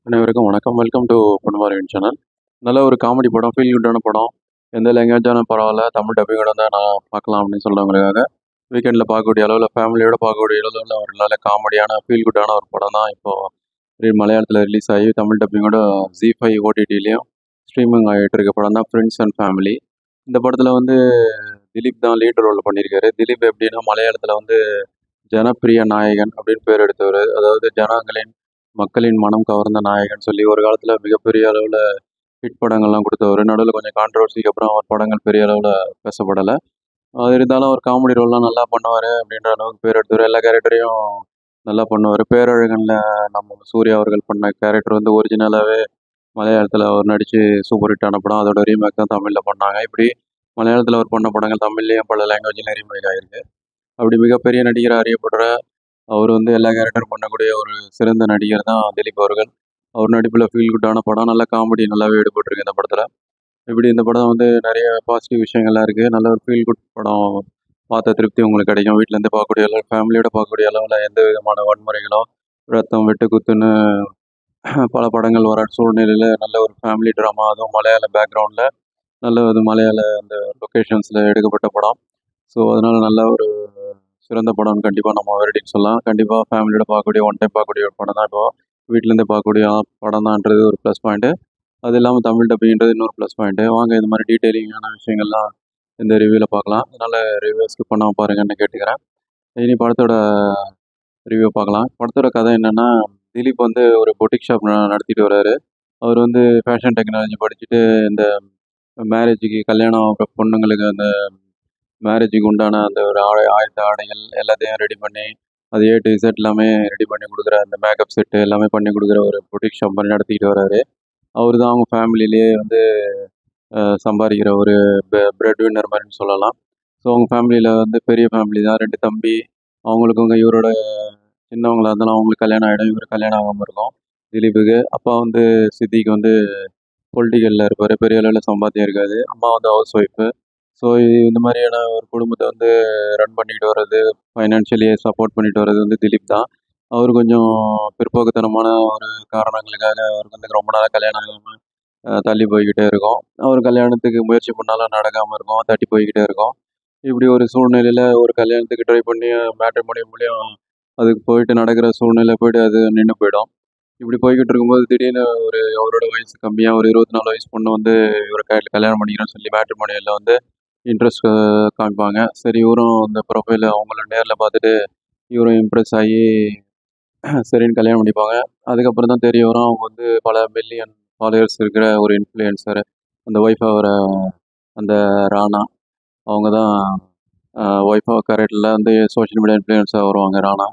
அனைவருக்கும் வணக்கம். Welcome to பொன்மாரின் சேனல். நல்ல ஒரு காமெடி படம், ஃபீல் குட்டான படம். எந்த லாங்குவேஜாலும் பரவாயில்ல, தமிழ் டப்பிங்கோட தான் நான் பார்க்கலாம் அப்படின்னு சொல்கிறவங்களுக்காக வீக்கெண்டில் பார்க்கக்கூடிய அளவில், ஃபேமிலியோட பார்க்கக்கூடிய அளவில் ஒரு நல்ல காமெடியான, ஃபீல் குட்டான ஒரு படம் தான் இப்போது மலையாளத்தில் ரிலீஸ் ஆகி தமிழ் டப்பிங்கோட ஜி5 ஓடிடிலையும் ஸ்ட்ரீமிங் ஆகிட்டு இருக்க படம் தான் ஃப்ரெண்ட்ஸ் அண்ட் ஃபேமிலி. இந்த படத்தில் வந்து திலீப் தான் லீட் ரோல் பண்ணியிருக்காரு. திலீப் எப்படின்னா மலையாளத்தில் வந்து ஜனப்பிரிய நாயகன் அப்படின்னு பேர் எடுத்தவர். அதாவது மக்களின் மனம் கவர்ந்த நாயகன் சொல்லி ஒரு காலத்தில் மிகப்பெரிய அளவில் ஹிட் படங்கள்லாம் கொடுத்தவர். நடுவில் கொஞ்சம் கான்ட்ரவர்சிக்கு அப்புறம் அவர் படங்கள் பெரிய அளவில் பேசப்படலை. அது இருந்தாலும் அவர் காமெடி ரோல்லாம் நல்லா பண்ணுவார் அப்படின்ற அளவுக்கு பேர் எடுத்தவர். எல்லா கேரக்டரையும் நல்லா பண்ணுவார். பேரழகனில் நம்ம சூர்யா அவர்கள் பண்ண கேரக்டர் வந்து ஒரிஜினலாகவே மலையாளத்தில் அவர் நடித்து சூப்பர் ஹிட் ஆன படம். அதோட ரீமேக் தான் தமிழில் பண்ணாங்க. இப்படி மலையாளத்தில் அவர் பண்ண படங்கள் தமிழ்லேயும் பல லாங்குவேஜ்லையும் ரீமேக் ஆகிருக்கு. அப்படி மிகப்பெரிய நடிகராக அறியப்படுற அவர் வந்து எல்லா கேரக்டரும் பண்ணக்கூடிய ஒரு சிறந்த நடிகர் தான் திலீப் அவர்கள். அவர் நடிப்பில் ஃபீல் குட்டான படம், நல்ல காமெடி நல்லாவே எடுபட்டிருக்கு இந்த படத்தில். இப்படி இந்த படம் வந்து நிறைய பாசிட்டிவ் விஷயங்கள்லாம் இருக்குது. நல்ல ஒரு ஃபீல் குட் படம், பார்த்த திருப்தி உங்களுக்கு கிடைக்கும். வீட்டிலேருந்து பார்க்கக்கூடிய அளவு, ஃபேமிலியோட பார்க்கக்கூடிய அளவில் எந்த விதமான வன்முறைகளோ, ரத்தம், வெட்டு குத்துன்னு பல படங்கள் வர சூழ்நிலையில் நல்ல ஒரு ஃபேமிலி ட்ராமா, அதுவும் மலையாள பேக்ரவுண்டில் நல்ல ஒரு மலையாள அந்த லொக்கேஷன்ஸில் எடுக்கப்பட்ட படம். ஸோ அதனால் நல்ல ஒரு சிறந்த படம்னு கண்டிப்பாக நம்ம வெரைட்டின்னு சொல்லலாம். கண்டிப்பாக ஃபேமிலியோட பார்க்கக்கூடிய, ஒன் டைம் பார்க்கக்கூடிய ஒரு படம் தான். இப்போது வீட்டிலேருந்தே பார்க்கக்கூடிய படம் தான்ன்றது ஒரு ப்ளஸ் பாயிண்ட்டு. அது இல்லாமல் தமிழ் டப்பிங்கிறது இன்னொரு ப்ளஸ் பாயிண்ட்டு. வாங்க இது மாதிரி டீட்டெயிலிங்கான விஷயங்கள்லாம் இந்த ரிவ்யூவில் பார்க்கலாம். அதனால் ரிவ்யூ ஸ்கிப் பண்ணாமல் பாருங்கன்னு கேட்டுக்கிறேன். இனி படத்தோட ரிவ்யூ பார்க்கலாம். படத்தோட கதை என்னென்னா, திலீப் வந்து ஒரு பொட்டிக் ஷாப் நடத்திட்டு வர்றாரு. அவர் வந்து ஃபேஷன் டெக்னாலஜி படிச்சுட்டு இந்த மேரேஜுக்கு கல்யாணம் ஆகிற பொண்ணுங்களுக்கு அந்த மேரேஜுக்கு உண்டான அந்த ஒரு ஆயத்த ஆடைகள் எல்லாத்தையும் ரெடி பண்ணி, அது ஏ டு இசட் எல்லாமே ரெடி பண்ணி கொடுக்குற அந்த மேக்கப் செட்டு எல்லாமே பண்ணி கொடுக்குற ஒரு பொட்டிக் ஷாப் மாதிரி நடத்திக்கிட்டு வராரு. அவர் தான் அவங்க ஃபேமிலியிலேயே வந்து சம்பாதிக்கிற ஒரு பிரெட் வின்னர் மாதிரின்னு சொல்லலாம். ஸோ அவங்க ஃபேமிலியில் வந்து பெரிய ஃபேமிலி தான். 2 தம்பி. அவங்களுக்குங்க இவரோட சின்னவங்களா இருந்தாலும் அவங்களுக்கு கல்யாணம் ஆகிடும். இவர் கல்யாணம் ஆகாமல் இருக்கும் திலீப்புக்கு. அப்பா வந்து சித்திக்கு வந்து பொலிட்டிக்கலில் இருப்பார். பெரிய அளவில் சம்பாத்தியம் இருக்காது. அம்மா வந்து ஹவுஸ் ஒய்ஃபு. ஸோ இந்த மாதிரியான ஒரு குடும்பத்தை வந்து ரன் பண்ணிட்டு வர்றது, ஃபைனான்ஷியலி சப்போர்ட் பண்ணிட்டு வர்றது வந்து திலீப் தான். அவர் கொஞ்சம் பிற்போக்குத்தனமான ஒரு காரணங்களுக்காக அவருக்கு வந்து ரொம்ப நாளாக கல்யாணம் ஆகாமல் தள்ளி போய்க்கிட்டே இருக்கும். அவர் கல்யாணத்துக்கு முயற்சி பண்ணாலும் நடக்காமல் இருக்கும். தட்டி போய்க்கிட்டே இருக்கும். இப்படி ஒரு சூழ்நிலையில் ஒரு கல்யாணத்துக்கு ட்ரை பண்ணி மேட்ரிமோனி மூலியம் அதுக்கு போயிட்டு நடக்கிற சூழ்நிலை போயிட்டு அது நின்று போயிடும். இப்படி போய்கிட்டு இருக்கும்போது திடீர்னு அவரோட வயசு கம்மியாக ஒரு 24 வயசு பொண்ணு வந்து இவரை கல்யாணம் பண்ணிக்கிறேன்னு சொல்லி மேட்ரிமோனியில் வந்து இன்ட்ரெஸ்ட் காமிப்பாங்க. சரி இவரும் அந்த ப்ரொஃபைல அவங்கள நேரில் பார்த்துட்டு இவரும் இம்ப்ரெஸ் ஆகி சரின்னு கல்யாணம் பண்ணிப்பாங்க. அதுக்கப்புறம் தான் தெரிய வரும் அவங்க வந்து பல மில்லியன் ஃபாலோவர்ஸ் இருக்கிற ஒரு இன்ஃப்ளூயன்சர். அந்த ஒய்ஃப் ஆகிற அந்த ராணா, அவங்க தான் ஒய்ஃப் ஆஃப் கேரக்டரில் வந்து சோஷியல் மீடியா இன்ஃப்ளூயன்ஸாக வருவாங்க ராணா.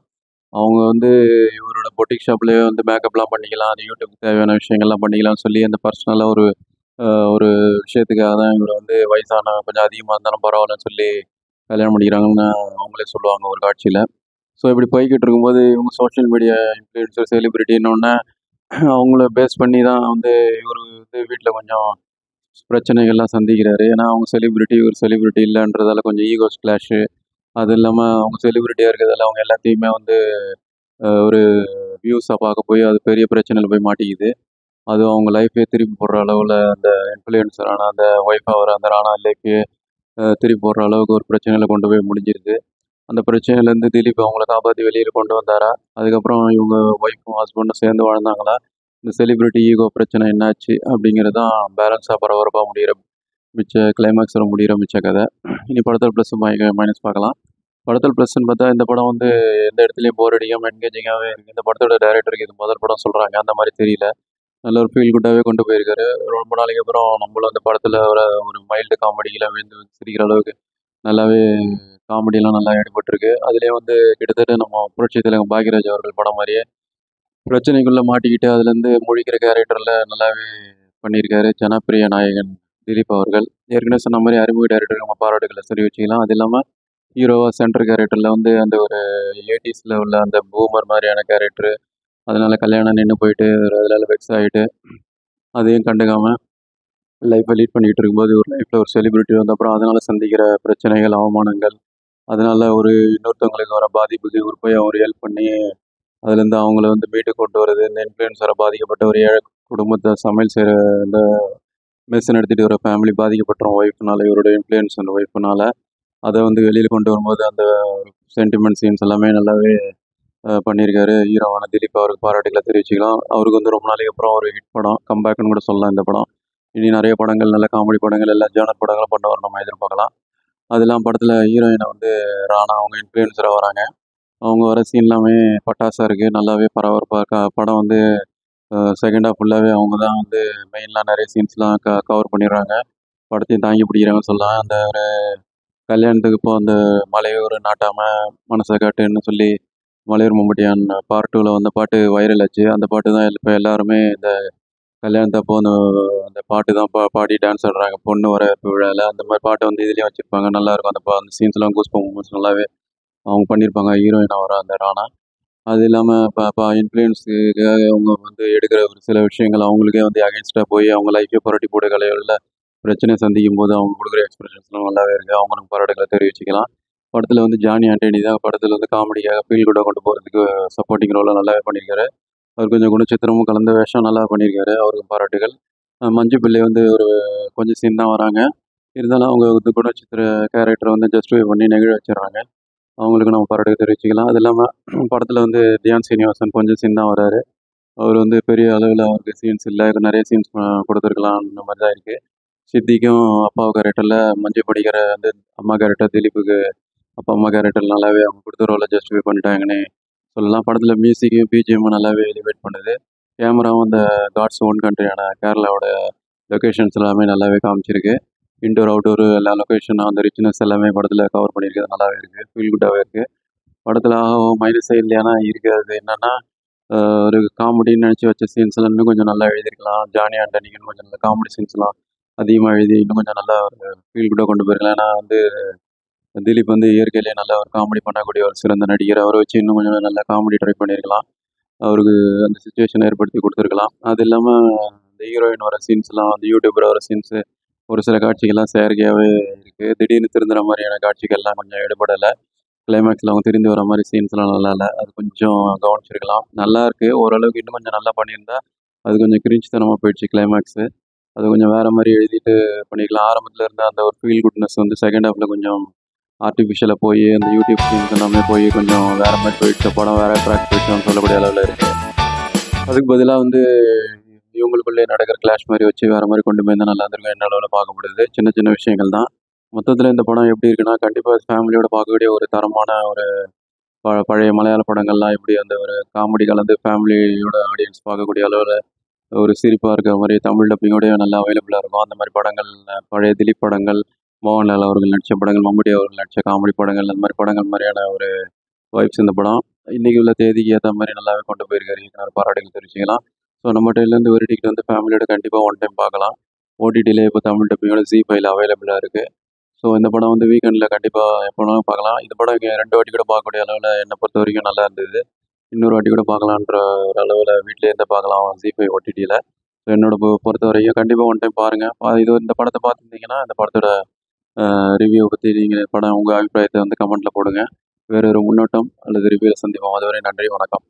அவங்க வந்து இவரோட பொட்டிக் ஷாப்லேயே வந்து மேக்கப்லாம் பண்ணிக்கலாம், அது யூடியூப்க்கு தேவையான விஷயங்கள்லாம் பண்ணிக்கலாம்னு சொல்லி அந்த பர்சனலாக ஒரு விஷயத்துக்காக தான் இவரை வந்து வயசான கொஞ்சம் அதிகமாக இருந்தாலும் பரவாயில்லன்னு சொல்லி கல்யாணம் பண்ணிக்கிறாங்கன்னு அவங்களே சொல்லுவாங்க ஒரு காட்சியில். ஸோ இப்படி போய்கிட்டு இருக்கும்போது இவங்க சோஷியல் மீடியா இன்ஃப்ளூயன்சர் செலிபிரிட்டின்னொன்னே அவங்கள பேஸ் பண்ணி தான் வந்து இவர் வந்து வீட்டில் கொஞ்சம் பிரச்சனைகள்லாம் சந்திக்கிறாரு. ஏன்னா அவங்க செலிபிரிட்டி, இவர் செலிபிரிட்டி இல்லைன்றதால கொஞ்சம் ஈகோஸ் கிளாஷு. அது இல்லாமல் அவங்க செலிபிரிட்டியாக இருக்கிறதால அவங்க எல்லாத்தையுமே வந்து ஒரு வியூஸாக பார்க்க போய் அது பெரிய பிரச்சனையில் போய் மாட்டிக்குது. அது அவங்க லைஃபே திருப்பி போடுற அளவில் அந்த இன்ஃப்ளூயன்சரான அந்த ஒய்ஃப் ஆகிற அந்த ராணா லைஃபையே திருப்பி போடுற அளவுக்கு ஒரு பிரச்சனையில் கொண்டு போய் முடிஞ்சிருது. அந்த பிரச்சனையிலேருந்து திலீப் அவங்கள காப்பாற்றி வெளியில் கொண்டு வந்தாரா? அதுக்கப்புறம் இவங்க ஒய்ஃபும் ஹஸ்பண்டும் சேர்ந்து வாழ்ந்தாங்களா? இந்த செலிபிரிட்டி ஈகோ பிரச்சனை என்னாச்சு? அப்படிங்கிறது தான் பேலன்ஸாக பரபரப்பாக முடிகிற கிளைமேக்ஸில் முடிகிற மிச்ச கதை. இனி படத்தில் ப்ளஸ் மைனஸ் பார்க்கலாம். படத்தில் ப்ளஸ்ன்னு பார்த்தா இந்த படம் வந்து எந்த இடத்துலையும் போர் அடிக்காமல் என்கேஜிங்காகவே இருக்குது. இந்த படத்தோட டைரக்டருக்கு இது முதல் படம் சொல்கிறாங்க, அந்த மாதிரி தெரியல. நல்ல ஒரு ஃபீல் குட்டாகவே கொண்டு போயிருக்காரு. ரொம்ப நாளைக்கு அப்புறம் நம்மளும் அந்த படத்தில் ஒரு மைல்டு காமெடியில் விழுந்து சிரிக்கிற அளவுக்கு நல்லாவே காமெடியெல்லாம் நல்லா எடுபட்டிருக்கு. அதுலேயே வந்து கிட்டத்தட்ட நம்ம புரட்சி தலைவர் பாக்யராஜ் அவர்கள் படம் மாதிரியே பிரச்சனைக்குள்ளே மாட்டிக்கிட்டு அதுலேருந்து முழிக்கிற கேரக்டரில் நல்லாவே பண்ணியிருக்காரு ஜனப்பிரிய நாயகன் திலீப் அவர்கள். ஏற்கனவே சொன்ன மாதிரி அறிமுக டைரக்டர் நம்ம பாராட்டுகளை சொல்லி வச்சுக்கலாம். அது இல்லாமல் ஹீரோவாக சென்டர் கேரக்டரில் வந்து அந்த ஒரு 80s உள்ள அந்த பூமர் மாதிரியான கேரக்டரு. அதனால் கல்யாணம் நின்று போயிட்டு அதில் வெக்ஸ் ஆகிட்டு அதையும் கண்டுக்காமல் லைஃப்பை லீட் பண்ணிகிட்டு இருக்கும்போது ஒரு லைஃப்பில் ஒரு செலிபிரிட்டி வந்த அப்புறம் அதனால் சந்திக்கிற பிரச்சனைகள், அவமானங்கள், அதனால ஒரு இன்னொருத்தவங்களுக்கு வர பாதிப்புக்கு இவர் போய் அவர் ஹெல்ப் பண்ணி அதுலேருந்து அவங்கள வந்து மீட்டு கொண்டு வர்றது, இந்த இன்ஃப்ளூயன்ஸால பாதிக்கப்பட்ட ஒரு ஏழை குடும்பத்தை சமையல் செய்கிற இந்த மெஸ் நடத்திட்டு வர ஃபேமிலி பாதிக்கப்பட்டோம் ஒய்ஃப்னால, இவரோட இன்ஃப்ளூயன்ஸ் அந்த ஒய்ஃப்னால. அதை வந்து வெளியில் கொண்டு வரும்போது அந்த சென்டிமெண்ட் சீன்ஸ் எல்லாமே நல்லாவே பண்ணியிருக்காரு. ஹீரோவான திலீப் அவருக்கு பாராட்டுகளை தெரிவிச்சுக்கலாம். அவருக்கு வந்து ரொம்ப நாளைக்கு அப்புறம் ஒரு ஹிட் படம், கம்பேக்னு கூட சொல்லலாம் இந்த படம். இனி நிறைய படங்கள், நல்ல காமெடி படங்கள், எல்லா ஜானர் படங்களும் பண்ணுவார் நம்ம எதிர்பார்க்கலாம். அதெல்லாம் படத்தில் ஹீரோயினை வந்து ராணா அவங்க இன்ஃப்ளூயன்ஸராக வராங்க. அவங்க வர சீன் எல்லாமே பட்டாசாக இருக்குது, நல்லாவே பரபரப்பாக படம் வந்து செகண்ட் ஹாஃப் ஃபுல்லாகவே அவங்க தான் வந்து மெயின்லாம் நிறைய சீன்ஸ்லாம் கவர் பண்ணிடுறாங்க. படத்தையும் தாங்கி பிடிக்கிறாங்கன்னு சொல்லலாம். அந்த ஒரு கல்யாணத்துக்கு இப்போ அந்த மலையூர் நாட்டாம மனசை காட்டுன்னு சொல்லி மலையூர் மம்பட்டியான் பார்ட் 2ல வந்த பாட்டு வைரல் ஆச்சு. அந்த பாட்டு தான் இப்போ எல்லாருமே இந்த கல்யாணத்தப்போ அந்த அந்த பாட்டு தான் பாடி டான்ஸ் ஆடுறாங்க பொண்ணு வரவேற்பு விழாவில். அந்த மாதிரி பாட்டை வந்து இதுலேயும் வச்சுருப்பாங்க. நல்லாயிருக்கும் அந்த சீன்ஸ்லாம் கூஸ் மூமெண்ட்ஸ் நல்லாவே அவங்க பண்ணியிருப்பாங்க ஹீரோயினாக வர அந்த ராணா. அது இல்லாமல் இப்போ இன்ஃப்ளூயன்ஸுக்காக அவங்க வந்து எடுக்கிற ஒரு சில விஷயங்கள் அவங்களுக்கே வந்து அகேன்ஸ்டாக போய் அவங்க லைஃபே புரட்டி போட கலைகளில் பிரச்சனை சந்திக்கும் போது அவங்க கொடுக்குற எக்ஸ்பிரஷன்ஸ்லாம் நல்லாவே இருக்குது. அவங்களுக்கு பாராட்டுகளை தெரிவிச்சுக்கலாம். படத்தில் வந்து ஜானி ஆண்டனி தான் படத்தில் வந்து காமெடியாக ஃபீல் குட்டாக கொண்டு போகிறதுக்கு சப்போர்ட்டிங் ரோலாக நல்லாவே பண்ணியிருக்காரு. அவர் கொஞ்சம் குணச்சித்திரமும் கலந்த வேஷம் நல்லா பண்ணியிருக்காரு. அவருக்கு பாராட்டுகள். மஞ்சு பிள்ளை வந்து ஒரு கொஞ்சம் சீன் தான் வராங்க. இருந்தாலும் அவங்க வந்து குணச்சித்திர கேரக்டரை வந்து ஜஸ்டிஃபை பண்ணி நெகிழ வச்சிடுறாங்க. அவங்களுக்கு நம்ம பாராட்டுகள் தெரிவிச்சுக்கலாம். அது இல்லாமல் படத்தில் வந்து தியான் சீனிவாசன் கொஞ்சம் சீன் தான் வராரு. அவர் வந்து பெரிய அளவில் அவருக்கு சீன்ஸ் இல்லை, நிறைய சீன்ஸ் கொடுத்துருக்கலாம் அந்த மாதிரி தான் இருக்குது. சித்திக்கும் அப்பாவு கேரக்டரில், மஞ்சு படிக்கிற வந்து அம்மா கேரக்டர் திலீப்புக்கு அப்பா அம்மா கேரக்டர் நல்லாவே அவங்க கொடுத்த ரோலை ஜஸ்டிஃபை பண்ணிட்டாங்கன்னு சொல்லலாம். படத்தில் மியூசிக்கையும் பிஜிஎம்மும் நல்லாவே எலிவேட் பண்ணுது. கேமராவும் அந்த காட்ஸ் ஓன் கண்ட்ரியான கேரளாவோட லொக்கேஷன்ஸ் எல்லாமே நல்லாவே காமிச்சிருக்கு. இன்டோர் அவுட்டோர் எல்லா லொக்கேஷனும் அந்த ரிச்னஸ் எல்லாமே படத்தில் கவர் பண்ணியிருக்கிறது நல்லாவே இருக்குது. ஃபீல் குட்டாகவே இருக்குது. படத்தில் மைனஸே இல்லையானா இருக்கிறது என்னென்னா ஒரு காமெடின்னு நினச்சி வச்ச சீன்ஸ்லாம் இன்னும் கொஞ்சம் நல்லா எழுதியிருக்கலாம். ஜானி ஆண்டனிக்கு இன்னும் கொஞ்சம் நல்ல காமெடி சீன்ஸ்லாம் அதிகமாக எழுதி இன்னும் கொஞ்சம் நல்லா ஒரு ஃபீல் குட்டாக கொண்டு போயிருக்கலாம். ஏன்னா வந்து திலீப் வந்து இயற்கையிலேயே நல்லா ஒரு காமெடி பண்ணக்கூடிய ஒரு சிறந்த நடிகர். அவரை வச்சு இன்னும் கொஞ்சம் நல்லா காமெடி ட்ரை பண்ணியிருக்கலாம். அவருக்கு அந்த சுச்சுவேஷனை ஏற்படுத்தி கொடுத்துருக்கலாம். அது இல்லாமல் இந்த ஹீரோயின் வர சீன்ஸ்லாம் வந்து யூடியூபர் வர சீன்ஸு ஒரு சில காட்சிகள்லாம் செயற்கையாகவே இருக்குது. திடீர்னு திருந்துற மாதிரியான காட்சிகள்லாம் கொஞ்சம் எடுபடலை. கிளைமேக்ஸில் அவங்க திரும்பி வர மாதிரி சீன்ஸ்லாம் நல்லா இல்லை. அது கொஞ்சம் கவனிச்சிருக்கலாம். நல்லா இருக்குது ஓரளவுக்கு. இன்னும் கொஞ்சம் நல்லா பண்ணியிருந்தா அது கொஞ்சம் கிரிஞ்சுத்தனமாக போயிடுச்சு கிளைமேக்ஸு. அது கொஞ்சம் வேறு மாதிரி எழுதிட்டு பண்ணிக்கலாம். ஆரம்பத்தில் இருந்த அந்த ஒரு ஃபீல் குட்னஸ் வந்து செகண்ட் ஹாஃபில் கொஞ்சம் ஆர்டிஃபிஷியலாக போய் அந்த யூடியூப் சீன்ஸ் எல்லாமே போய் கொஞ்சம் வேறு மாதிரி போயிடுச்சு. படம் வேறு ட்ராக் போயிடுச்சுன்னு சொல்லக்கூடிய அளவில் இருக்குது. அதுக்கு பதிலாக வந்து இவங்களுக்குள்ளே நடக்கிற கிளாஷ் மாதிரி வச்சு வேறு மாதிரி கொண்டு போய் தான் நல்லா இருந்திருக்கும் என்ன அளவில் பார்க்கப்படுது. சின்ன சின்ன விஷயங்கள் தான். மொத்தத்தில் இந்த படம் எப்படி இருக்குன்னா, கண்டிப்பாக ஃபேமிலியோட பார்க்கக்கூடிய ஒரு தரமான ஒரு பழைய மலையாள படங்கள்லாம் எப்படி அந்த ஒரு காமெடி கலந்து ஃபேமிலியோட ஆடியன்ஸ் பார்க்கக்கூடிய அளவில் ஒரு சிரிப்பாக இருக்கிற மாதிரி தமிழ் டப்பிங்கோடய நல்லா அவைலபிளாக இருக்கும். அந்த மாதிரி படங்கள் பழைய திலீப் படங்கள், மோகன்லால் அவர்கள் நடித்த படங்கள், மம்முட்டி அவர்கள் நடித்த காமெடி படங்கள், அந்த மாதிரி படங்கள் மாதிரியான ஒரு வைப்ஸ் இந்த படம். இன்றைக்கி உள்ள தேதிக்கு ஏற்ற மாதிரி நல்லாவே கொண்டு போயிருக்காரு. இயக்குனர் பாராட்டுகள் தெரிவிச்சுக்கலாம். ஸோ நம்ம டேலேருந்து ஒரு டிக்கெட் வந்து ஃபேமிலியோட கண்டிப்பாக ஒன் டைம் பார்க்கலாம். ஓடிடியில் இப்போ தமிழ் டப்பிங்கோட ZEE5ல அவைலபிளாக இருக்குது. ஸோ இந்த படம் வந்து வீக்கெண்டில் கண்டிப்பாக எப்போ வேணாலும் பார்க்கலாம். இந்த படம் இங்கே 2 வாட்டி கூட பார்க்கக்கூடிய அளவில் என்னை பொறுத்த வரைக்கும் நல்லா இருந்தது. இன்னொரு வாட்டி கூட பார்க்கலான்ற ஒரு அளவில் வீட்டிலே இருந்து பார்க்கலாம் ZEE5 ஓடிடியில். ஸோ என்னோட பொறுத்த வரைக்கும் கண்டிப்பாக ஒன் டைம் பாருங்கள். இந்த படத்தை பார்த்துருந்தீங்கன்னா இந்த படத்தோட ரிவ்யூ பற்றி நீங்கள் படம் உங்கள் அபிப்பிராயத்தை வந்து கமெண்ட்டில் போடுங்க. வேறு ஒரு முன்னோட்டம் அல்லது ரிவ்யூவில் சந்திப்போம். அதுவரை நன்றி, வணக்கம்.